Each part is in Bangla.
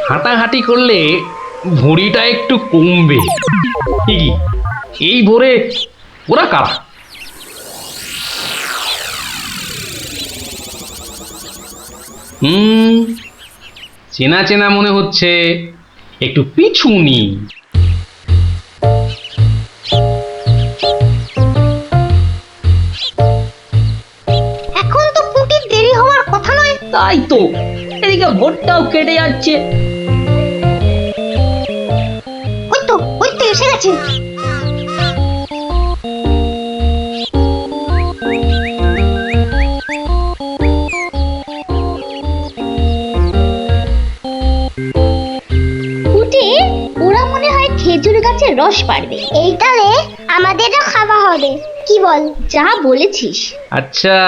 হাঁটাহাঁটি করলে ভুঁড়িটা একটু কমবে। ঠিকই, এই ভোরে ওরা কারা? হুম, চেনা চেনা মনে হচ্ছে, একটু পিছু নি। এখন তো পুটির দেরি হওয়ার কথা নয়। তাই তো, এদিকে ভোরটাও কেটে যাচ্ছে। ওই তো এসে গেছে। পুটি, ওরা মনে হয় খেজুর গাছের রস পাড়বে। এইটালে আমাদেরও খাওয়া হবে, কি বল? যা বলেছিস। আচ্ছা,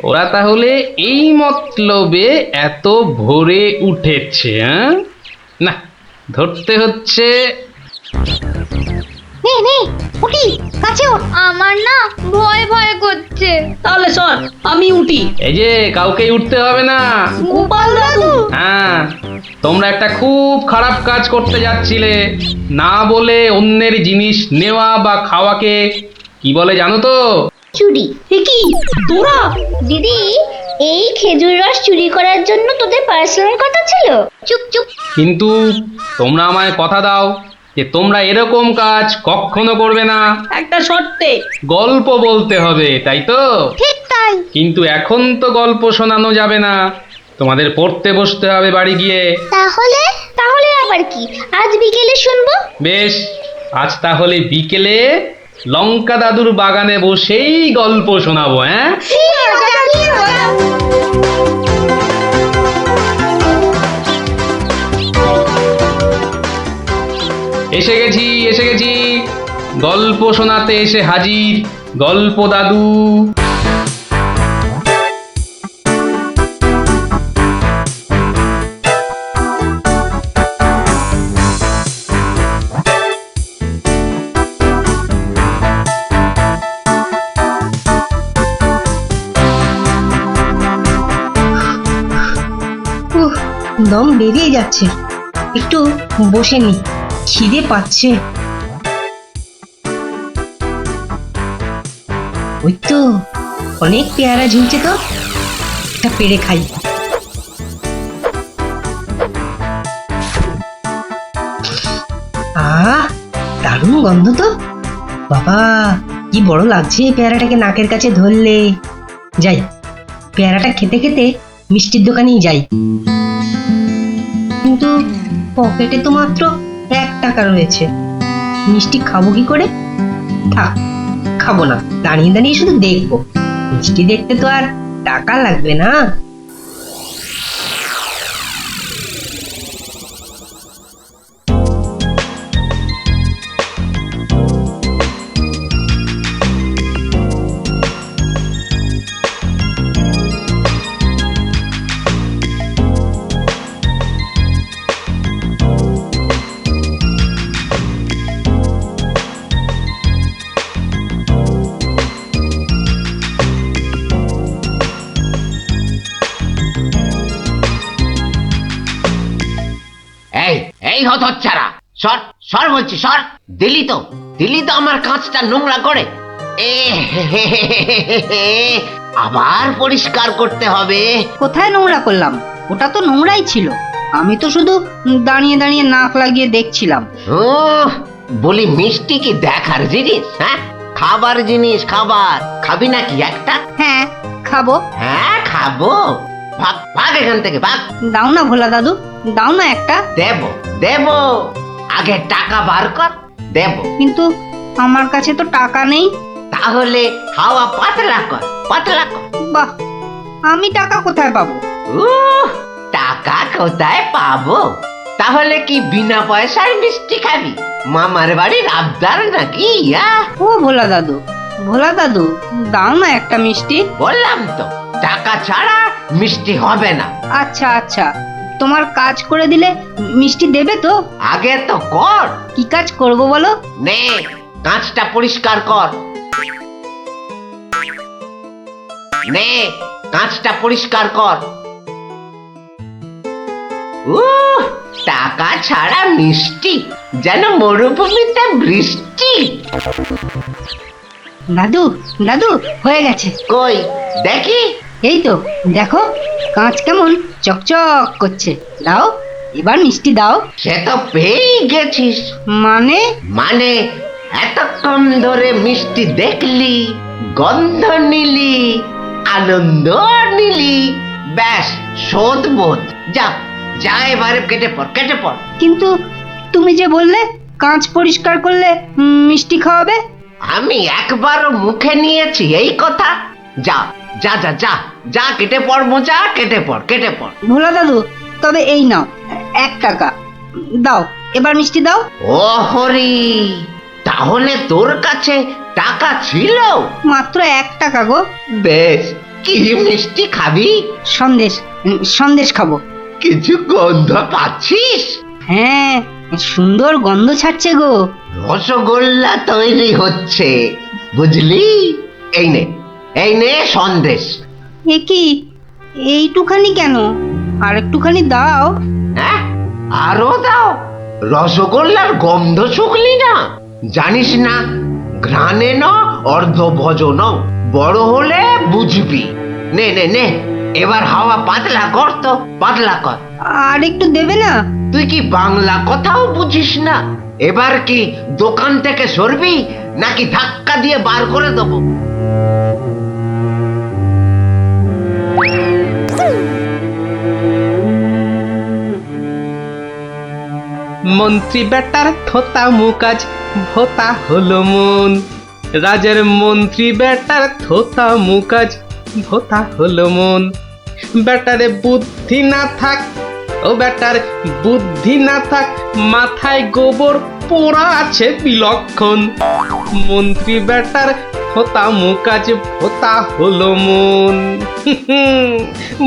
ওরা তাহলে এই মতলবে এত ভোরে উঠেছে, হ্যাঁ? না, ধরতে হচ্ছে। নে নে পুটি, কাছে ওঠ। আমার না ভয় ভয় করছে। তাহলে শোন, আমি উঠি। এই যে, কাউকে উঠতে হবে না। গোপাল দাদু, হ্যাঁ, তোমরা একটা খুব খারাপ কাজ করতে যাচ্ছিলে। না বলে অন্যের জিনিস নেওয়া বা খাওয়াকে কি বলে জানো তো? চুরি। এ কি তোরা? দিদি, এই খেজুর রস চুরি করার জন্য তোদের পার্সোনাল কথা ছিল? চুপ চুপ। কিন্তু তোমরা আমায় কথা দাও যে তোমরা এরকম কাজ কখনো করবে না। একটা শর্তে। গল্প বলতে হবে, তাই তো? ঠিক তাই। কিন্তু এখন তো গল্প শোনানো যাবে না, তোমাদের পড়তে বসতে হবে বাড়ি গিয়ে। তাহলে তাহলে আবার কি, আজ বিকেলে শুনবো? বেশ, আজ তাহলে বিকেলে লঙ্কা দাদুর বাগানে বসেই গল্প শোনাবো, হ্যাঁ? এসে গেছি, এসে গেছি, গল্প শোনাতে এসে হাজির গল্প দাদু। দম বেরিয়ে যাচ্ছে, একটু বসে নি, খিদে পাচ্ছে। ওই তো অনেক পেয়ারা ঝুলছে, তো একটা পেড়ে খাই। আহ, দারুণ গন্ধ তো। বাবা, কি বড় লাগছে পেয়ারাটাকে নাকের কাছে ধরলে। যাই, পেয়ারাটা খেতে খেতে মিষ্টির দোকানেই যাই। কিন্তু পকেটে তো মাত্র 1 টাকা রয়েছে, মিষ্টি খাবো কি করে? থাক, খাবো না, দাঁড়িয়ে দাঁড়িয়ে শুধু দেখবো। মিষ্টি দেখতে তো আর টাকা লাগবে না। এই এই হতচ্ছাড়া, সর সর বলছি, সর। দিলি তো আমার কাঁচটা নোংরা করে। এ আবার পরিষ্কার করতে হবে। কোথায় নোংরা করলাম? ওটা তো নোংরাই ছিল। আমি তো শুধু দাঁড়িয়ে দাঁড়িয়ে নাক লাগিয়ে দেখছিলাম। ও, বলি মিষ্টি কি দেখার জিনিস? হ্যাঁ, খাবার জিনিস, খাবার। খাবি নাকি একটা? হ্যাঁ, খাবো। হ্যাঁ, খাবো। ভাগ ভাগ এখান থেকে, ভাগ। দাও না ভোলা দাদু, দাও না একটা। দেব, আগে টাকা বার কর, দেব। কিন্তু আমার কাছে তো টাকা নেই। তাহলে হাওয়া পাতলা কর, পাতলা কর। বাহ, আমি টাকা কোথায় পাবো? টাকা কোথায় পাবো? তাহলে কি বিনা পয়সার মিষ্টি খাবি? মামার বাড়ির আবদার নাকি? ও ভোলা দাদু, দাও না একটা মিষ্টি। বললাম তো, টাকা ছাড়া মিষ্টি হবে না। আচ্ছা আচ্ছা, তোমার কাজ করে দিলে মিষ্টি দেবে তো? আগে তো কর। কি কাজ করব বলো? নে, কাঁচটা পরিষ্কার কর। নে, কাঁচটা পরিষ্কার কর। টাকা ছাড়া মিষ্টি যেন মরুভূমিতে বৃষ্টি। দাদু দাদু হয়ে গেছে। কই দেখি। এই তো দেখো, কাঁচ কেমন চকচক করছে। দাও, এবার মিষ্টি দাও। সে তো পেয়েই গেছিস। মানে? মানে এতক্ষণ ধরে মিষ্টি দেখলি, গন্ধ নিলি, আনন্দ নিলি, ব্যাস শোধ বোধ। যা যা এবারে কেটে পড়, কেটে পড়। কিন্তু তুমি যে বললে কাঁচ পরিষ্কার করলে মিষ্টি খাওয়াবে। আমি একবারও মুখে নিয়েছি এই কথা? যা যা যা যা যা কেটে পড় মোচা, কেটে পড়, কেটে পড়। ভোলা দাদু, তবে এই নাও 1 টাকা দাও, এবার মিষ্টি দাও। ও হরি, তাহলে তোর কাছে টাকা ছিল? মাত্র 1 টাকা গো। বেশ, কি মিষ্টি খাবি? সন্দেশ, সন্দেশ খাবো। কিছু গন্ধ পাচ্ছিস? হ্যাঁ, সুন্দর গন্ধ ছাড়ছে গো। রসগোল্লা তৈরি হচ্ছে, বুঝলি? এই নে, এই নে সন্দেশ। এ কি, এইটুখানি কেন? আর একটুখানি দাও। হ্যাঁ, আরো দাও। রসগোল্লার গন্ধ শুকলি না? জানিস না, ঘ্রাণে ন অর্ধ ভজন, বড় হলে বুঝবি। নে নে নে, এবার হাওয়া পাতলা কর তো, পাতলা কর। আর একটু দেবে না? তুই কি বাংলা কথাও বুঝিস না? এবার কি দোকান থেকে সরবি নাকি ধাক্কা দিয়ে বার করে দেবো? মন্ত্রী বেটার থোতা মুকাজ ভোতা হলো মন। রাজার মন্ত্রী বেটার থোতা মুকাজ ভোতা হলো মন। বেটারে বুদ্ধি না থাক, ও বেটার বুদ্ধি না থাক, মাথায় গোবর পোড়া আছে বিলক্ষণ। মন্ত্রী বেটার থোতা মুকাজ ভোতা হলো মন।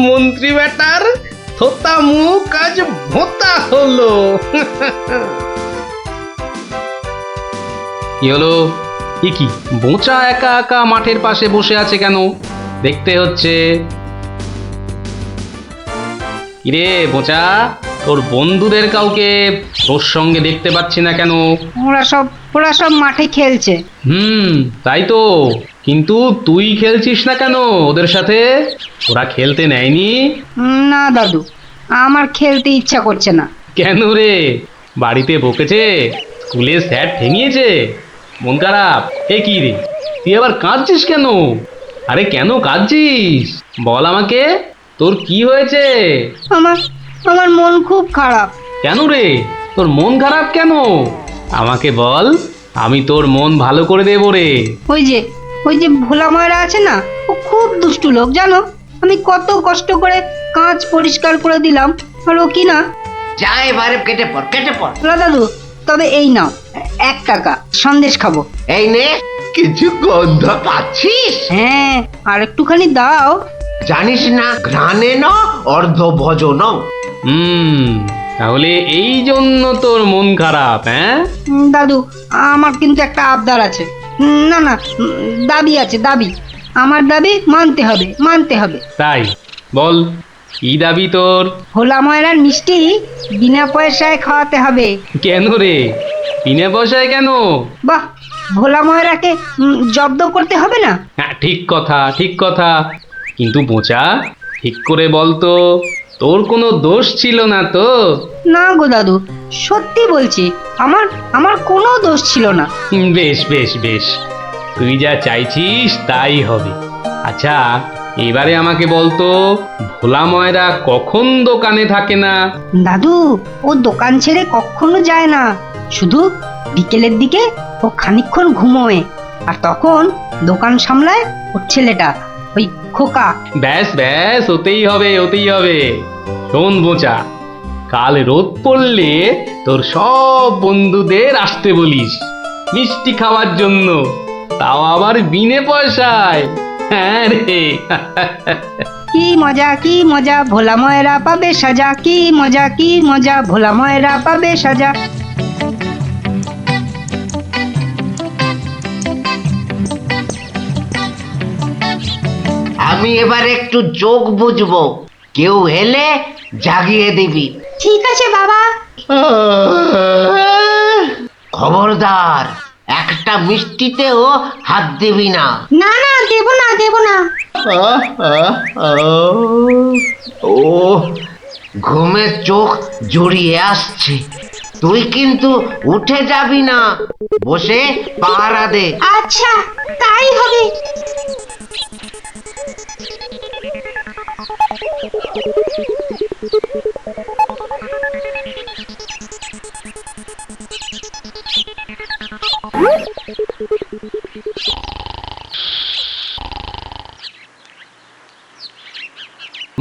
মন্ত্রী বেটার থোতা মুখ আজ ভোতা হলো। কি হলো? এ কি, বোঁচা একা একা মাঠের পাশে বসে আছে কেন? দেখতে হচ্ছে। কিরে বোঁচা, তোর বন্ধুদের কাউকে তোর সঙ্গে দেখতে পাচ্ছি না কেন? ওরা সব মাঠে খেলছে। তাই তো, কিন্তু তুই খেলছিস না কেন ওদের সাথে? ওরা খেলতে নেয়নি? না দাদু, আমার খেলতে ইচ্ছা করছে না। কেন রে, বাড়িতে বকেছে? স্কুলে স্যার ঠেঙিয়েছে? মন খারাপ? এ কি রে, তুই আবার কাঁদছিস কেন? আরে কেন কাঁদছিস বল আমাকে, তোর কি হয়েছে? আমার মন খুব খারাপ। কেন রে, তোর মন খারাপ কেন? আমাকে বল, আমি তোর মন ভালো করে দেবো রে। ওই যে ভোলা ময়রা আছে না, ও খুব দুষ্টু লোক জানো। আমি কত কষ্ট করে কাঁচ পরিষ্কার করে দিলাম, আর ও কি না। যা এবারে কেটে পড়, কেটে পড়। ভোলা দাদু, তবে এই নাও 1 টাকা, সন্দেশ খাবো। এই নে, কিছু গন্ধ পাচ্ছিস? হ্যাঁ, আর একটুখানি দাও। জানিস না, ঘ্রাণে ন অর্ধ ভজন। তাহলে এই জন্য তোর মন খারাপ? হ্যাঁ দাদু, আমার কিন্তু একটা আবদার আছে। না না, দাবি আছে, দাবি। আমার দাবি মানতে হবে, মানতে হবে। তাই বল, কি দাবি তোর? ভোলা ময়রার মিষ্টি বিনা পয়সায় খাওয়াতে হবে। কেন রে, বিনা পয়সায় কেন? বাহ, ভোলা ময়রাকে জব্দ করতে হবে না? হ্যাঁ, ঠিক কথা, ঠিক কথা। কিন্তু বোঁচা, ঠিক করে বল তো, তোর কোনো দোষ ছিল না তো? না গো দাদু, সত্যি বলছি, আমার কোনো দোষ ছিল না। বেশ বেশ বেশ, তুই যা চাইছিস তাই হবে। আচ্ছা, এবারে আমাকে বলতো, ভোলা ময়রা কখন দোকানে থাকে না? দাদু, ও দোকান ছেড়ে কখনো যায় না। শুধু বিকেলের দিকে ও খানিকক্ষণ ঘুমোয়, আর তখন দোকান সামলায় ওর ছেলেটা, ওই খোকা। ব্যাস ব্যাস, ওতেই হবে, ওতেই হবে। শোন বোঁচা, কাল রোদ পড়লে তোর সব বন্ধুদের আসতে বলিস মিষ্টি খাওয়ার জন্য, তাও আবার বিনে পয়সায়। হ্যাঁ রে। কি মজা, কি মজা, ভোলা ময়রা পাবে সাজা। কি মজা, কি মজা, ভোলা ময়রা পাবে সাজা। আমি এবার একটু যোগ বুঝবো, কেউ এলে জাগিয়ে দিবি। ঠিক আছে বাবা। খবরদার, একটা মিষ্টিতেও হাত দিবি না। না না, দেব না দেব না। ও ঘুমের চোখ জড়িয়ে আসছে। তুই কিন্তু উঠে যাবি না, বসে পাহারা দে। আচ্ছা, তাই হবে।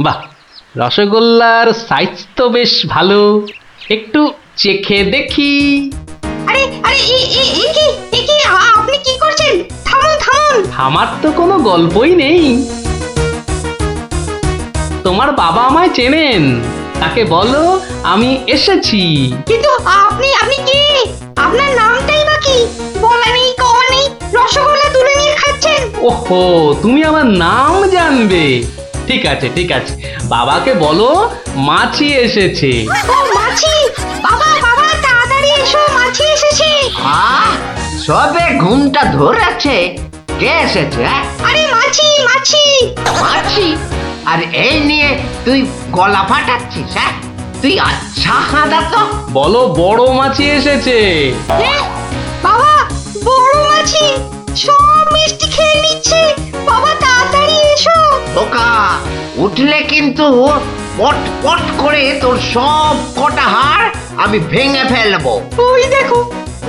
বাহ, রসগোল্লার সাইজ তো বেশ ভালো, একটু চেখে দেখি। আরে আরে, আপনি কি করছেন? থামুন থামুন। আমার তো কোনো গল্পই নেই। তোমার বাবা আমায় চেনেন, তাকে বলো আমি এসেছি। কিন্তু আপনি আপনি কি? আপনার নামটাই বা কি? বলা নেই, কওয়া নেই, রসগোল্লা তুলে নিয়ে খাচ্ছেন। ওহো, তুমি আমার নাম জানবে? ঠিক আছে ঠিক আছে, বাবাকে বলো মাছি এসেছে। ও মাছি! বাবা বাবা, তাড়াতাড়ি এসো, মাছি এসেছে। সবে ঘুমটা ধরেছে, কে এসেছে? আরে মাছি মাছি! মাছি? আর এই নিয়ে তুই গলা ফাটাচ্ছিস? হ্যাঁ, তুই আচ্ছা হাঁদা তো। বলো বড় মাছি এসেছে। বাবা, বড় মাছি সব মিষ্টি খেয়ে নিচ্ছে। বাবা তাড়াতাড়ি এসো। ওকা উঠলে কিন্তু পট পট করে তোর সব কটা হাড় আমি ভেঙে ফেলবো। ওই দেখো,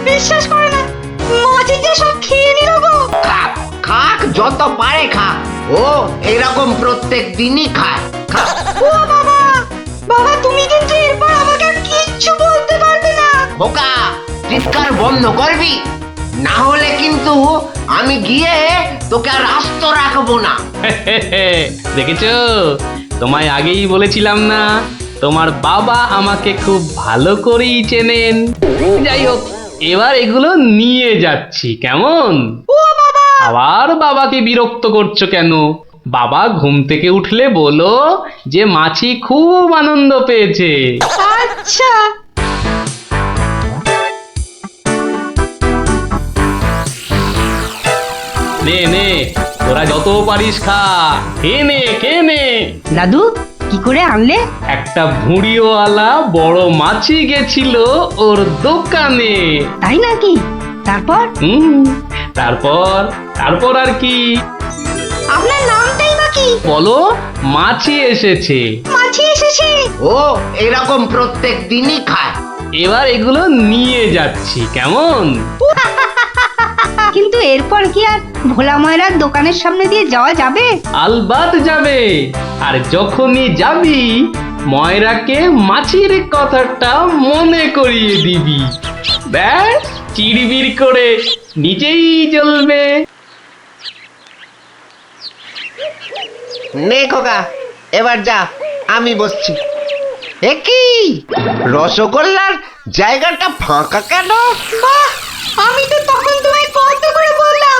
বিশ্বাস করে না, মাছি যে সব খেয়ে নিল গো। খাক খাক, যত পারে খাক। ও এরকম প্রত্যেক দিনই খায়। খাক। ও বাবা, বাবা তুমি কিন্তু এরপর আমাকে আর কিচ্ছু বলতে পারবে না। বোকা, চিৎকার বন্ধ করবি, না হলে কিন্তু আমি গিয়ে তোকে আর আস্ত রাখবো না। দেখেছো, তোমায় আগেই বলেছিলাম না, তোমার বাবা আমাকে খুব ভালো করেই চেনেন। যাই হোক, এবার এগুলো নিয়ে যাচ্ছি, কেমন? আবার বাবাকে বিরক্ত করছো কেন? বাবা ঘুম থেকে উঠলে বলো যে মাছি খুব আনন্দ পেয়েছে। আচ্ছা। নে নে, তোরা যত পারিস খা, খেয়ে নে খেয়ে নে। দাদু, কি করে আনলে? একটা ভুঁড়িওয়ালা বড় মাছি গেছিল ওর দোকানে। তাই নাকি? তারপর? তারপর তারপর আর কি? আপনার নামটাই বা কি? বলো মাছি এসেছে। মাছি এসেছে। ও এরকম প্রত্যেক দিনই খায়। এবার এগুলো নিয়ে যাচ্ছি, কেমন? কিন্তু এরপর কি আর ভোলা ময়রার দোকানের সামনে দিয়ে যাওয়া যাবে? আলবাত যাবে। আর যখনই যাবি, ময়রাকে মাছির কথাটা মনে করিয়ে দিবি। ব্যাস, চিড়বিড় করে নিজেই জ্বলবে। নে খোকা, এবার যা, আমি বসছি। এ কি, রসগোল্লার জায়গাটা ফাঁকা কেন? বাহ, আমি তো তখন তোমায় কত করে বললাম,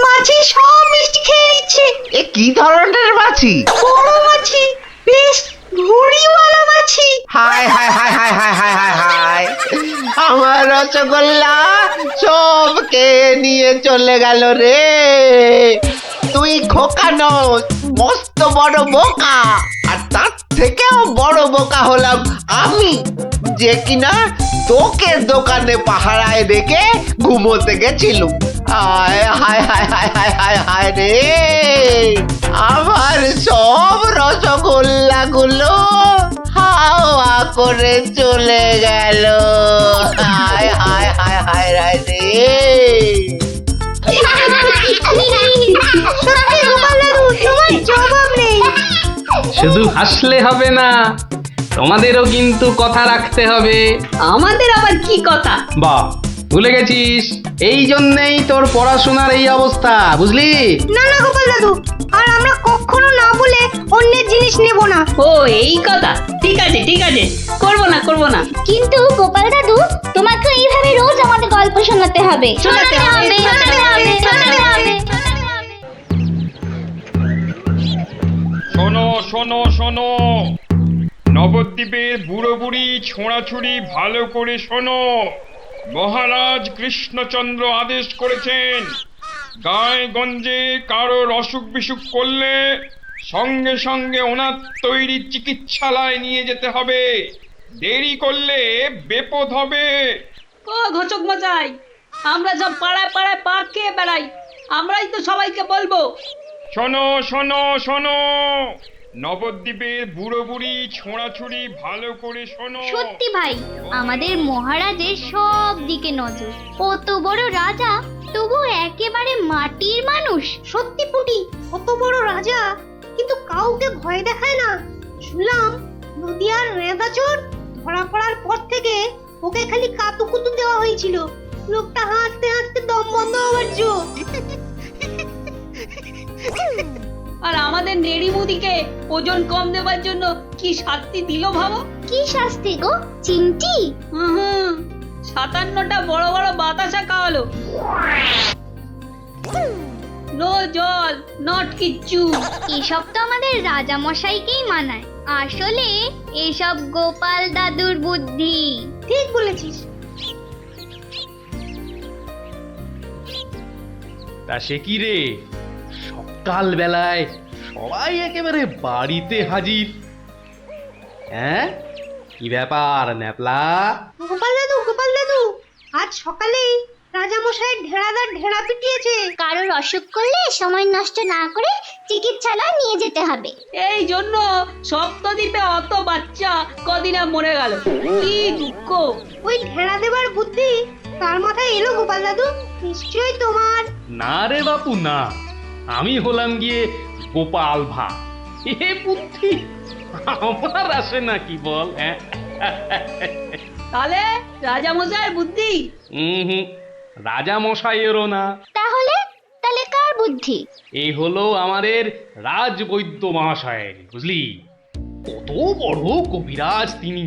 মাছি সব মিষ্টি খেয়ে নিচ্ছে। এ কি ধরনের মাছি? বড় মাছি, বেশ ভুঁড়িওয়ালা মাছি। হায় হায় হায় হায় হায় হায় হায় হায়, আমার রসগোল্লা সব কে নিয়ে চলে গেল রে। তুই খোকা নস, মস্ত বড় বোকা। আর তার থেকেও বড় বোকা হলাম আমি, যে কিনা তোকে দোকানে পাহারায় রেখে ঘুমোতে গেছিলুম। হায় হায় হায় হায় হায় হায় হায় রে, আমার সব রসগোল্লা গুলো হাওয়া করে চলে গেল। হায় হায় হায় হায় হায় রে। সত্যি গোপাল দাদু, তোমার জবাব নেই। শুধু হাসলে হবে না, তোমাদেরও কিন্তু কথা রাখতে হবে। আমাদের আবার কি কথা? বাহ, ভুলে গেছিস? এই জন্যেই তোর পড়াশোনার এই অবস্থা, বুঝলি? না না গোপাল দাদু, আর আমরা কখনো না বলে অন্যের জিনিস নেব না। ও এই কথা, ঠিক আছে ঠিক আছে, করবো না করবো না। কিন্তু গোপাল দাদু, তোমাকে এইভাবে রোজ আমাদের গল্প শোনাতে হবে। শোনাতে হবে, শোনাতে হবে, শোনাতে হবে। শোনো শোনো শোনো, নবদ্বীপের বুড়ো বুড়ি ছোঁড়াছুড়ি ভালো করে শোনো। মহারাজ কৃষ্ণচন্দ্র আদেশ করেছেন, গায়ে গঞ্জে কারোর অসুখ বিসুখ করলে সঙ্গে সঙ্গে ওনার তৈরি চিকিৎসালয় নিয়ে যেতে হবে। দেরি করলে বিপদ হবে। ও ঘোচক মশাই, আমরা সব পাড়ায় পাড়ায় পা খেয়ে বেড়াই, আমরাই তো সবাইকে বলবো। শোনো শোনো শোনো, নবদ্বীপের বুড়ো বুড়ি ছোঁড়াছুড়ি ভালো করে শোনো। সত্যি ভাই, আমাদের মহারাজের সব দিকে নজর। কত বড় রাজা, তবু একেবারে মাটির মানুষ। সত্যি পুটি, কত বড় রাজা কিন্তু কাউকে ভয় দেখায় না। শুনলাম নদিয়ার রেঁদাচোর ধরা পড়ার পর থেকে ওকে খালি কাতুকুতু দেওয়া হয়েছিল। লোকটা হাসতে হাসতে দম বন্ধ হওয়ার জো। আর আমাদের নেড়িমুদিকে ওজন কম দেওয়ার জন্য কি শাস্তি দিল ভাবো। কি শাস্তি গো চিমটি? হুম, 57টা বড় বড় বাতাসা খাওয়ালো। নো জল, নট কিচ্ছু। এসব তো আমাদের রাজা মশাইকেই মানায়। আসলে এসব গোপাল দাদুর বুদ্ধি। ঠিক বলেছিস। তা সে কি রে, সকাল বেলায় সবাই একেবারে বাড়িতে হাজির। হ্যাঁ, কি ব্যাপার ন্যাপলা? গোপাল দাদু, আজ সকালেই রাজামশাইয়ের ঢেড়াদার ঢেড়া পিটিয়েছে। কারোর অসুখ করলে সময় নষ্ট না করে চিকিৎসালয় নিয়ে যেতে হবে। এই জন্য সপ্তদ্বীপে অত বাচ্চা কদিনা মরে গেল। কি দুঃখ। ওই ঢেড়া দেবার বুদ্ধি তার মাথায় এলো গোপাল দাদু? নিশ্চয়ই তোমার। না রে বাপু না, আমি হলাম গিয়ে গোপাল ভাঁ। এ বুদ্ধি আমার আসে নাকি বল? হ্যাঁ, তাহলে রাজামশাইয়ের বুদ্ধি? হুম, রাজা মশাইয়েরও না। তাহলে কার বুদ্ধি? এই হলো আমাদের রাজবৈদ্য মহাশয়ের, বুঝলি? কত বড় কবিরাজ তিনি,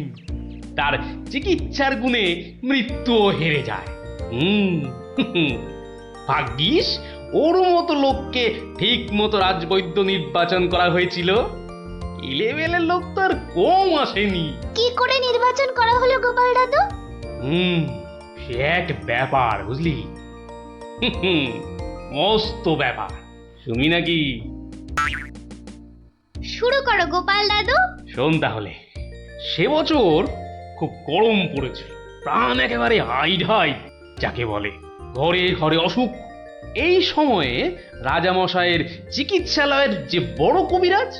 তার চিকিৎসার গুণে মৃত্যুও হেরে যায়। ভাগ্যিস ওর মতো লোককে ঠিক মতো রাজবৈদ্য নির্বাচন করা হয়েছিল। এলেবেলে লোক তো আর কম আসেনি। কি করে নির্বাচন করা হলো গোপাল দাদু? সে এক ব্যাপার, বুঝলি? মস্ত ব্যাপার, শুনি নাকি? শুরু করো গোপাল দাদু। শোন তাহলে, সে বছর খুব গরম পড়েছিল, প্রাণ একেবারে হাই ঢাই যাকে বলে। ঘরে ঘরে অসুখ। এই সময়ে রাজামশাইয়ের চিকিৎসালয়ের যে বড় কবিরাজ,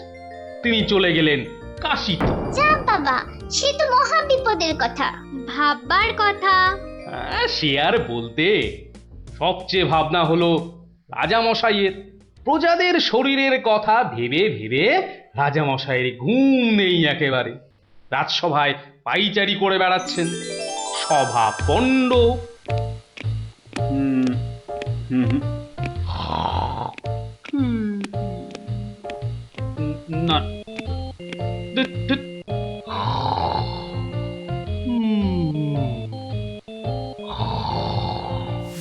তিনি চলে গেলেন কাশীতে। যা বাবা, সে তো মহা বিপদের কথা। ভাববার কথা। সে আর বলতে, সবচেয়ে ভাবনা হলো রাজামশাইয়ের। প্রজাদের শরীরের কথা ভেবে ভেবে রাজামশাইয়ের ঘুম নেই একেবারে। রাজসভায় পাইচারি করে বেড়াচ্ছেন, সভা পণ্ড। না,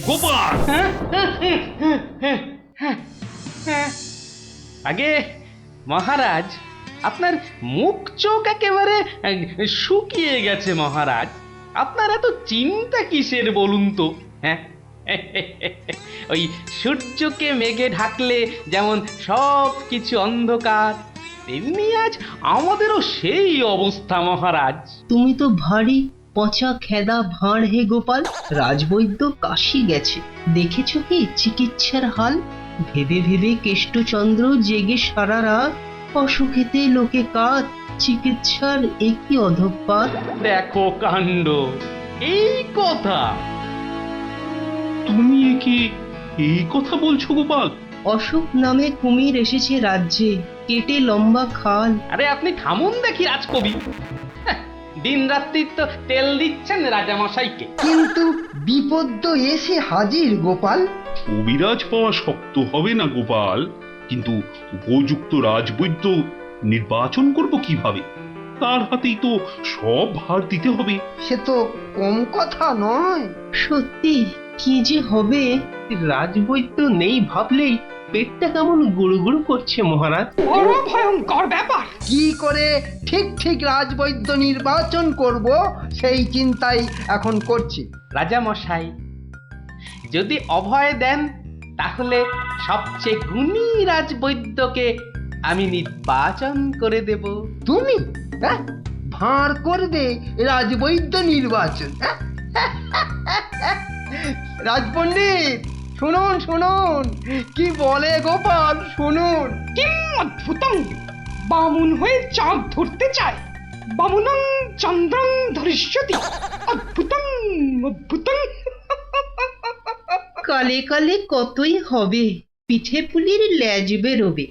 গোপাল! আগে মহারাজ, আপনার মুখ চোখ একেবারে শুকিয়ে গেছে মহারাজ। আপনার এত চিন্তা কিসের বলুন তো? হ্যাঁ, ওই সূর্যকে মেঘে ঢাকলে যেমন সব কিছু অন্ধকার, তেমনি আজ আমাদেরও সেই অবস্থা মহারাজ। তুমি তো ভারী পচা খেদা ভাঁড় হে গোপাল। রাজবৈদ্য কাশি গেছে, দেখেছ কি চিকিৎসার হাল? ভেবে ভেবে কেষ্টচন্দ্র জেগে সারা রাত, অসুখেতে লোকে কাত, চিকিৎসার একই অধঃপাত। দেখো কাণ্ড, এই কথা তুমি কি এই কথা বলছো গোপাল? অসুখ নামে কুমির এসেছে রাজ্যে, কেটে লম্বা খাল। আরে আপনি থামুন দেখি রাজকবি। দিন রাত্রি তো তেল দিচ্ছেন রাজামশাইকে। কিন্তু বিপদ তো এসে হাজির গোপাল। কবিরাজ পাওয়া শক্ত হবে না গোপাল, কিন্তু উপযুক্ত রাজবৈদ্য নির্বাচন করব কিভাবে? তার হাতেই তো সব ভার দিতে হবে। সে তো কম কথা নয়। সত্যি কি যে হবে? রাজবৈদ্য নেই ভাবলেই পেটটা কেমন গুড়ুগুড়ু করছে মহারাজ। বড় ভয়ঙ্কর ব্যাপার। কি করে ঠিক ঠিক রাজবৈদ্য নির্বাচন করব সেই চিন্তাই এখন করছি। রাজা মশাই, যদি অভয় দেন তাহলে সবচেয়ে গুণী রাজবৈদ্যকে আমি নির্বাচন করে দেব। তুমি ভাঁড় করবে রাজবৈদ্য নির্বাচন? রাজপণ্ডিত শুনুন শুনুন, কি বলে গোপাল শুনুন। কিম অদ্ভুতং, বামুন হয়ে চাঁদ ধরতে চায়। বামুনং চন্দ্রং ধরিষ্যতি। অদ্ভুতং অদ্ভুতং। কালে কালে কতই হবে, পিঠে পুলির ল্যাজ বেরোবে,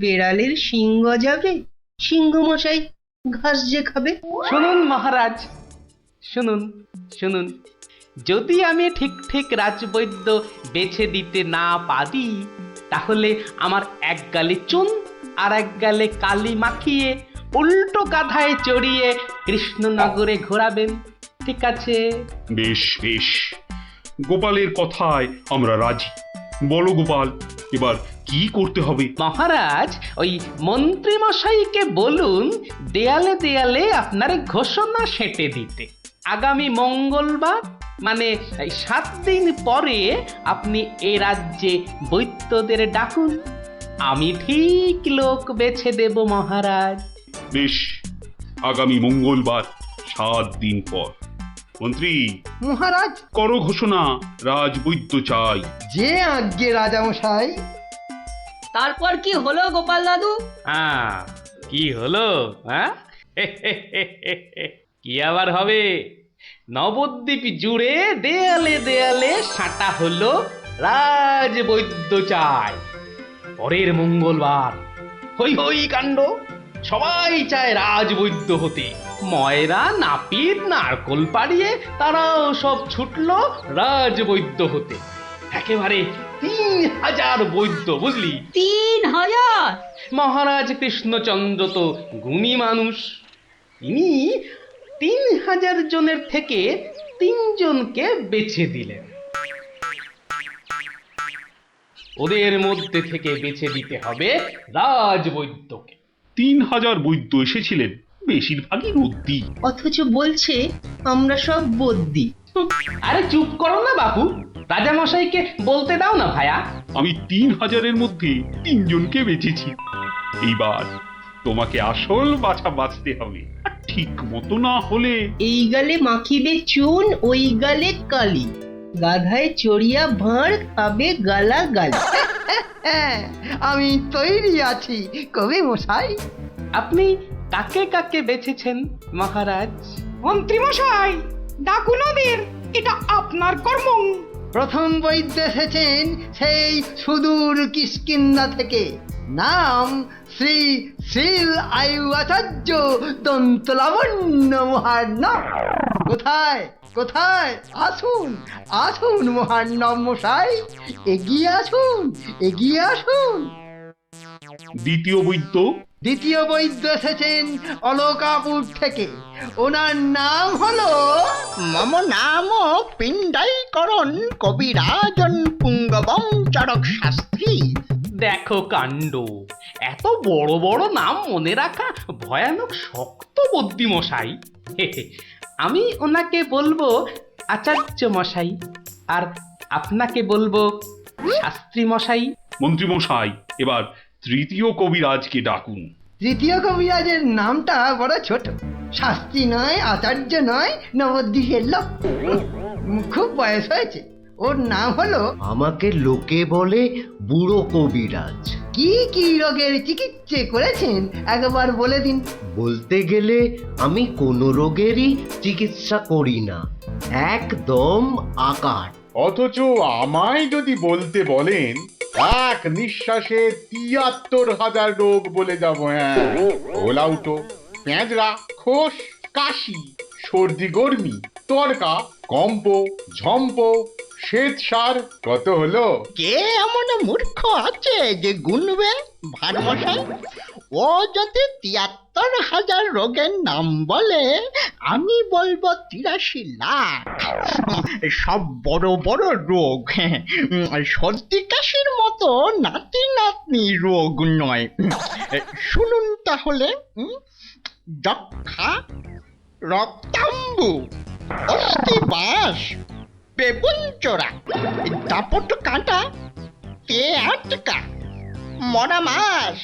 বেড়ালের সিংহ যাবে, সিংহ মশাই ঘাস যে খাবে। শুনুন মহারাজ, শুনুন শুনুন, যদি আমি ঠিক ঠিক রাজবৈদ্য বেছে দিতে না পারি তাহলে আমার এক গালে চুন আর এক গালে কালি মাখিয়ে উল্টো গাধায় চড়িয়ে কৃষ্ণনগরে ঘোরাবেন, ঠিক আছে? বেশ বেশ, গোপালের কথায় আমরা রাজি। বলো গোপাল, এবার কি করতে হবে? মহারাজ, ওই মন্ত্রী মশাইকে বলুন দেয়ালে দেয়ালে আপনার ঘোষণা সেঁটে দিতে। আগামী মঙ্গলবার মানে 7 দিন পরে আপনি এ রাজ্যে বৈদ্যদের ডাকুন, আমি ঠিক লোক বেছে দেব মহারাজ। বেশ, আগামী মঙ্গলবার 7 দিন পর। মন্ত্রী মহারাজ, করো ঘোষণা, রাজবৈদ্য চাই। যে আজ্ঞে রাজামশাই। তারপর কি হলো গোপাল দাদু? হ্যাঁ, কি হলো? হ্যাঁ, কি আবার হবে? নবদ্বীপ জুড়ে দেয়ালে দেয়ালে সাঁটা হলো রাজবৈদ্য চাই। পরের মঙ্গলবার হই হই কাণ্ড, সবাই চায় রাজবৈদ্য হতে। ময়রা নাপিত নারকোল পাড়িয়ে তারাও সব ছুটলো রাজবৈদ্য হতে। একেবারে 3000 বৈদ্য, বুঝলি? 3000! মহারাজ কৃষ্ণচন্দ্র তো গুণী মানুষ, তিনি 3000 জনের থেকে 3 জনকে বেছে দিলেন। ওদের মধ্যে থেকে বেছে দিতে হবে রাজবৈদ্যকে। 3000 বৈদ্য এসেছিলেন, বেশিরভাগই রদ্দি। অথচ বলছে আমরা সব বদ্যি। আরে চুপ করো না বাপু, রাজামশাইকে বলতে দাও না ভায়া। আমি 3000-এর মধ্যে 3 জনকে বেঁচেছি। এইবার তোমাকে আসল বাছা বাঁচতে হবে, আর ঠিক মতো না হলে এই গালে মাখিবে চুন, ওই গালে কালি, গাধায় চড়িয়া ভাঁড় খাবে গালা গালি। আমি তৈরি আছি কবি মশাই। আপনি কাকে কাকে বেছেছেন মহারাজ? মন্ত্রী মশাই, ডাকুন ওদের, এটা আপনার কর্ম। প্রথম বৈদ্য এসেছেন সেই সুদূর কিষ্কিন্ধা থেকে, নাম শ্রী শ্রীল আয়ু আচার্য দন্তলাবণ্য মহার্ণব। কোথায় কোথায়? আসুন আসুন মহার্ণব মশাই, এগিয়ে আসুন এগিয়ে আসুন। দ্বিতীয় বৈদ্য? দ্বিতীয় বৈদ্য এসেছেন অলকাপুর থেকে, ওনার নাম হলো মম নাম পিণ্ডাইকরণ কবিরাজন পুঙ্গবং চরক শাস্ত্রী। দেখো কাণ্ড, এত বড় বড় নাম মনে রাখা ভয়ানক শক্ত বুদ্ধি মশাই। আমি ওনাকে বলবো আচার্য মশাই, আর আপনাকে বলবো শাস্ত্রী মশাই। মন্ত্রী মশাই, এবার তৃতীয় কবিরাজকে ডাকুন। তৃতীয় কবিরাজের নামটা বড় ছোট, শাস্ত্রী নয়, আচার্য নয়, নবদ্বীপের লোক, খুব বয়স হয়েছে। ওর নাম হলো, আমাকে লোকে বলে বুড়ো কবিরাজ। কি কি রোগের চিকিৎসা করেছেন একবার বলে দিন। বলতে গেলে আমি কোনো রোগেরই চিকিৎসা করি না, একদম আকার। অথচ আমায় যদি বলতে বলেন, এক নিঃশ্বাসে ৭৩,০০০ রোগ বলে যাব। হ্যাঁ, ওলাউটো, পেঁজরা, খোস, কাশি, সর্দি গর্মি, তরকা, কম্প, ঝম্প, শ্বেত সার, কত হলো? কে এমন মূর্খ আছে যে গুনবে ভারমশাই? ও যদি ৭৩,০০০ রোগের নাম বলে, আমি বলবো ৮৩ লাখ। সব বড় বড় রোগ, সর্দি কাশির মতো নাতি নাতনি রোগ নয়। শুনুন তাহলে, যক্ষা, রক্তাম্বু, অস্থিবাস, বেগুন চোরা, দাপট কাঁটা, পেয়াটকা, মরা মাছ,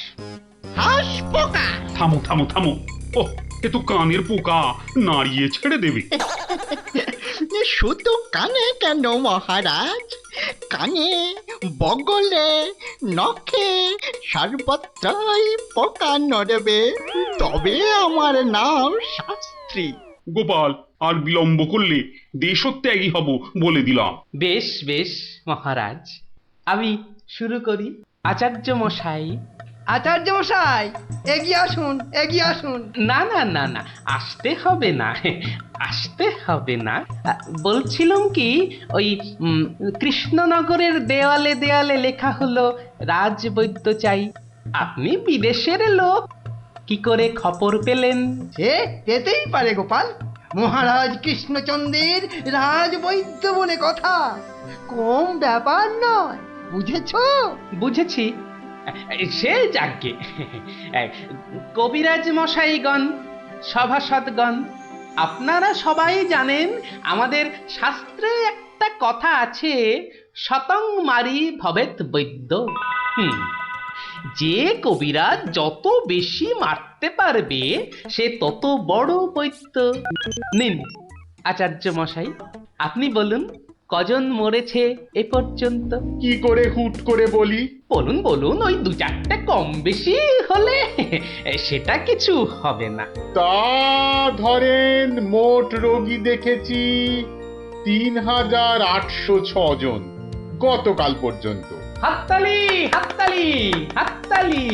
হাঁস পোকা। থামো থামো থামো, ও এ তো কানের পোকা, নাড়িয়ে ছেড়ে দেবে। শুধু কানে কেন মহারাজ, কানে, বগলে, নখে, সর্বত্রই পোকা নড়বে, তবে আমার নাম শাস্ত্রী। গোপাল, আর বিলম্ব করলে দেশত্যাগী হব বলে দিলাম। বেশ বেশ মহারাজ, আমি শুরু করি। আচার্য মশাই, আচার্য মশাই, এগিয়ে আসুন, এগিয়ে আসুন। না না না না, আসতে হবে না, আসতে হবে না। বলছিলাম কি, ওই কৃষ্ণনগরের দেওয়ালে দেওয়ালে লেখা হলো রাজবৈদ্য চাই। আপনি বিদেশের লোক, কি করে খবর পেলেন? সে পেতেই পারে গোপাল, মহারাজ কৃষ্ণচন্দ্রের রাজবৈদ্য বলে কথা, কম ব্যাপার নয়, বুঝেছো? বুঝেছি, সে যাকে। কবিরাজ মশাইগণ, সভাসদগণ, আপনারা সবাই জানেন আমাদের শাস্ত্রে একটা কথা আছে, শতং মারি ভবেত বৈদ্য। যে কবিরাজ যত বেশি মারতে পারবে সে তত বড় বৈদ্য। নিন আচার্য মশাই, আপনি বলুন কজন মরেছে এ পর্যন্ত? কি করে হুট করে বলি? বলুন বলুন, ওই ২-৪টে কম বেশি হলে সেটা কিছু হবে না। তা ধরেন মোট রোগী দেখেছি ৩,৮০৬ জন গতকাল পর্যন্ত। হাততালি হাততালি হাততালি।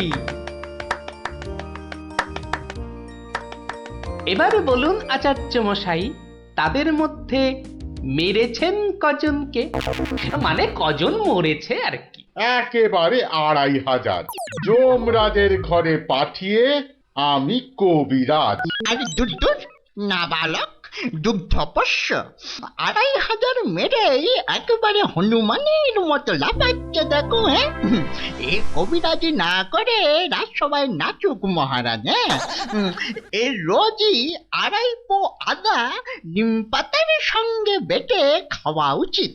এবারে বলুন আচার্য মশাই, তাদের মধ্যে মেরেছেন কজনকে? মানে কজন মরেছে আর কি। একেবারে ২৫০০। যমরাজের ঘরে পাঠিয়ে আমি কবিরাজ। আর দুর্দুর নাবালক, দুগ্ধপোষ্য, ২৫০০ মেরেই একেবারে হনুমানের মতো লাফাচ্ছে দেখো। হ্যাঁ, এ কবিরাজি না করে রাজসভায় নাচুক মহারাজ। হ্যাঁ, এ রোজই ২.৫ পো আদা নিম পাতার সঙ্গে বেটে খাওয়া উচিত।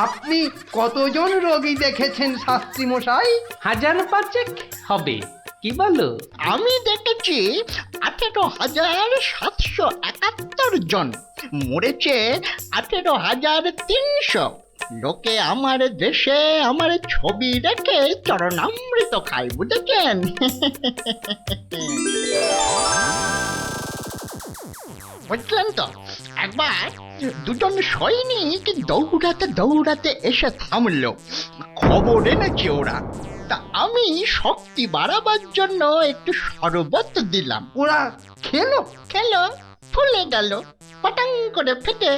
আপনি কতজন রোগী দেখেছেন শাস্ত্রী মশাই? ১৫০০ হবে, কি বলো? আমি দেখেছি ১৮,৭৭১ জন, মরেছে ১৮,৩০০। লোকে আমার দেশে আমার ছবি রেখে চরণামৃত খায়, বুঝেছেন? বুঝলেন তো? একবার দুজন সৈনিক দৌড়াতে দৌড়াতে এসে থামলো, খবর এনেছে ওরা। তা আমি শক্তি বাড়াবার জন্য একটু শরবত দিলাম। ওরা খেলো? খেলো, ফুলে গেল, পটাং করে ফেটে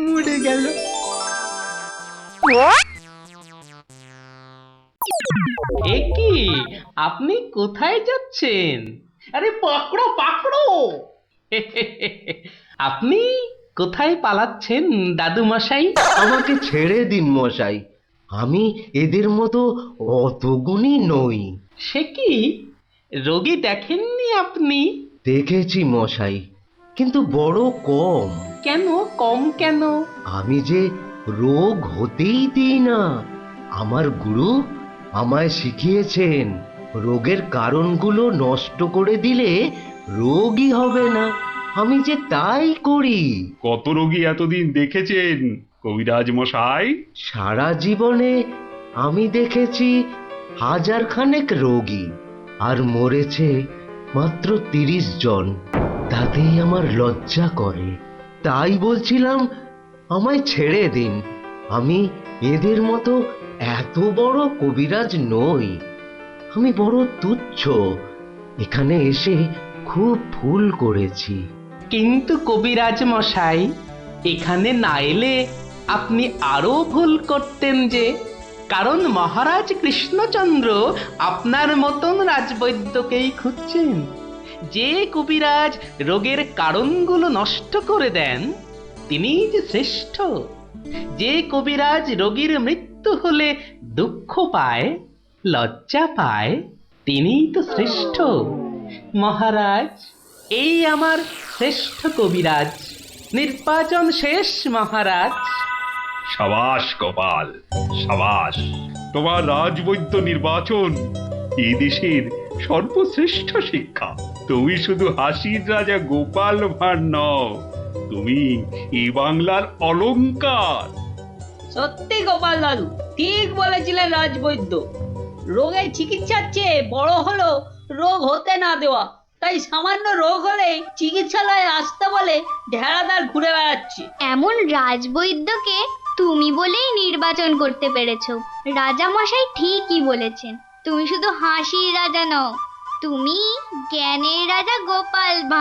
মরে গেল। এ কি, আপনি কোথায় যাচ্ছেন? আরে পাকড়ো পাকড়ো। আপনি কোথায় পালাচ্ছেন দাদু মশাই? আমাকে ছেড়ে দিন মশাই, আমি এদের মতো অত গুণী নই। সে কি, রোগী দেখেননি আপনি? দেখেছি মশাই, কিন্তু বড় কম। কেন কম কেন? আমি যে রোগ হতেই দিই না। আমার গুরু আমায় শিখিয়েছেন, রোগের কারণগুলো নষ্ট করে দিলে রোগই হবে না। আমি যে তাই করি। কত রোগী এতদিন দেখেছেন কবিরাজ মশাই? সারা জীবনে আমি দেখেছি ১০০০ খানেক রোগী, আর মরেছে মাত্র ৩০ জন। তাতেই আমার লজ্জা করে। তাই বলছিলাম আমায় ছেড়ে দিন, আমি এদের মতো এত বড় কবিরাজ নই। আমি বড় তুচ্ছ, এখানে এসে খুব ভুল করেছি। কিন্তু কবিরাজ মশাই, এখানে না এলে আপনি আরো ভুল করতেন যে। কারণ মহারাজ কৃষ্ণচন্দ্র আপনার মতন রাজবৈদ্যকেই খুঁজছেন। যে কবিরাজ রোগের কারণগুলো নষ্ট করে দেন তিনিই যে শ্রেষ্ঠ। যে কবিরাজ রোগীর মৃত্যু হলে দুঃখ পায়, লজ্জা পায়, তিনিই তো শ্রেষ্ঠ। মহারাজ, এই আমার শ্রেষ্ঠ কবিরাজ। নির্বাচন শেষ মহারাজ। সাবাস গোপাল, সাবাস। তোমার রাজবৈদ্য নির্বাচন এই দেশের সর্বশ্রেষ্ঠ শিক্ষা। তুমি শুধু হাসির রাজা গোপাল ভাঁড় নও, তুমি এই বাংলার অলংকার। সত্যি গোপাল দাদু ঠিক বলেছিলেন রাজবৈদ্য। রোগের চিকিৎসার চেয়ে বড় হলো রোগ হতে না দেওয়া। তাই সামান্য রোগ হলে চিকিৎসালয়ে আসতে বলে ঢেড়াদার ঘুরে বেড়াচ্ছে। এমন রাজবৈদ্যকে তুমি বলেই নির্বাচন করতে পেরেছো। রাজা মশাই ঠিকই বলেছেন, তুমি শুধু হাসির রাজা নও, তুমি জ্ঞানের রাজা গোপাল ভাঁড়।